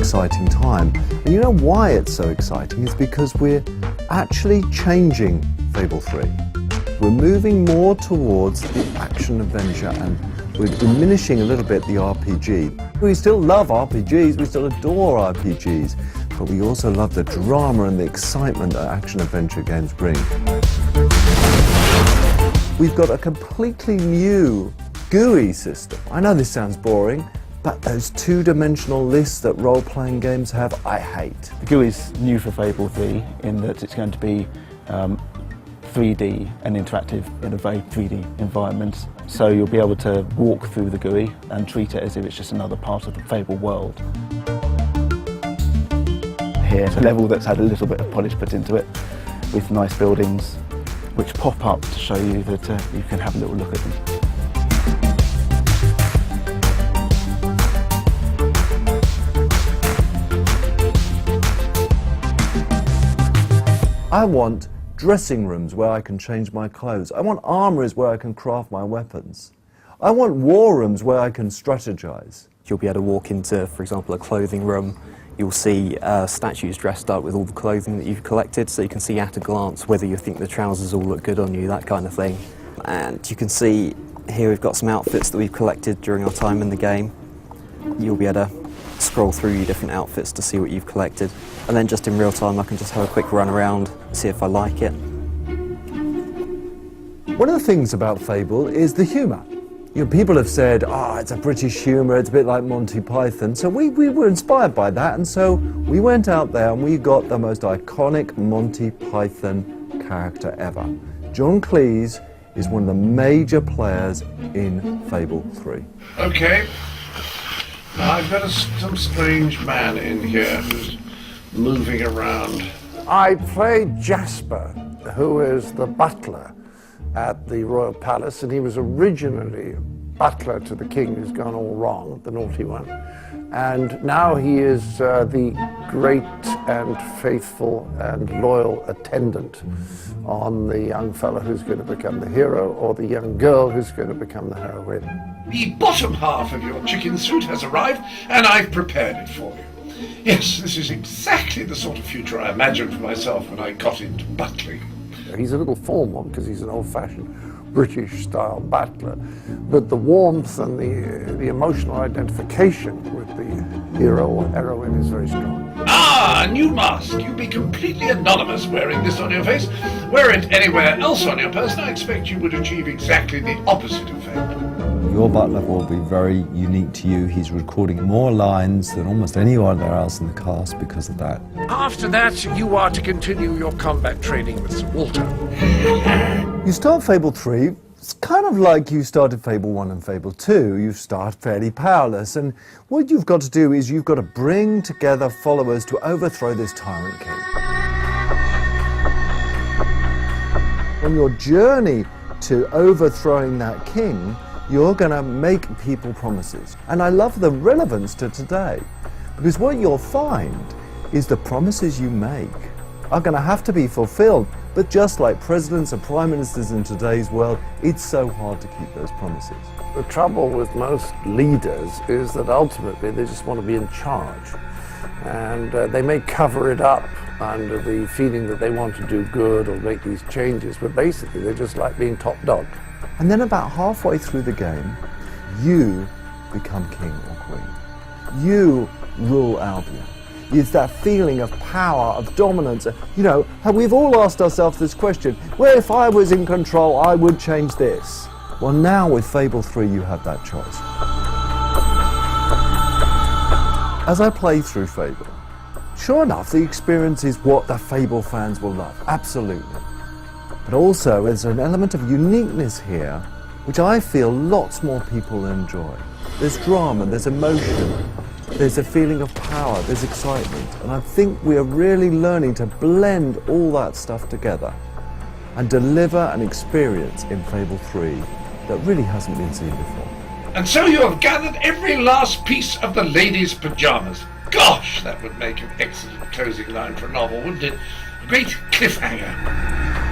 exciting time. And you know why it's so exciting? It's because we're actually changing Fable 3. We're moving more towards the action-adventure and we're diminishing a little bit the RPG. We still love RPGs, we still adore RPGs, but we also love the drama and the excitement that action-adventure games bring. We've got a completely new GUI system. I know this sounds boring, but those two-dimensional lists that role-playing games have, I hate. The GUI is new for Fable 3 in that it's going to be 3D and interactive in a very 3D environment. So you'll be able to walk through the GUI and treat it as if it's just another part of the Fable world. Here's a level that's had a little bit of polish put into it with nice buildings which pop up to show you that you can have a little look at them. I want dressing rooms where I can change my clothes. I want armories where I can craft my weapons. I want war rooms where I can strategize. You'll be able to walk into, for example, a clothing room. You'll see statues dressed up with all the clothing that you've collected, so you can see at a glance whether you think the trousers all look good on you, that kind of thing. And you can see here we've got some outfits that we've collected during our time in the game. You'll be able to scroll through your different outfits to see what you've collected. And then just in real time I can just have a quick run around, see if I like it. One of the things about Fable is the humour. You know, people have said, it's a British humour, it's a bit like Monty Python. So we were inspired by that, and so we went out there and we got the most iconic Monty Python character ever. John Cleese is one of the major players in Fable 3. Okay. Now I've got some strange man in here who's moving around. I played Jasper, who is the butler at the Royal Palace, and he was originally butler to the king who's gone all wrong, the naughty one. And now he is the great and faithful and loyal attendant on the young fellow who's going to become the hero, or the young girl who's going to become the heroine. The bottom half of your chicken suit has arrived, and I've prepared it for you. Yes, this is exactly the sort of future I imagined for myself when I got into butling. He's a little formal because he's an old-fashioned British-style butler, but the warmth and the emotional identification with the hero or heroine is very strong. Ah, a new mask. You'll be completely anonymous wearing this on your face. Wear it anywhere else on your person, I expect you would achieve exactly the opposite effect. Your butler will be very unique to you. He's recording more lines than almost anyone else in the cast because of that. After that, you are to continue your combat training with Sir Walter. You start Fable 3, it's kind of like you started Fable 1 and Fable 2. You start fairly powerless, and what you've got to do is you've got to bring together followers to overthrow this tyrant king. On your journey to overthrowing that king, you're going to make people promises. And I love the relevance to today, because what you'll find is the promises you make are going to have to be fulfilled. But just like presidents and prime ministers in today's world, it's so hard to keep those promises. The trouble with most leaders is that ultimately they just want to be in charge. And they may cover it up under the feeling that they want to do good or make these changes, but basically they just like being top dog. And then about halfway through the game, you become king or queen. You rule Albion. It's that feeling of power, of dominance. You know, we've all asked ourselves this question, well, if I was in control, I would change this. Well, now with Fable 3, you have that choice. As I play through Fable, sure enough, the experience is what the Fable fans will love, absolutely. But also, there's an element of uniqueness here, which I feel lots more people enjoy. There's drama, there's emotion, there's a feeling of power, there's excitement, and I think we are really learning to blend all that stuff together and deliver an experience in Fable 3 that really hasn't been seen before. And so you have gathered every last piece of the lady's pajamas. Gosh, that would make an excellent closing line for a novel, wouldn't it? A great cliffhanger.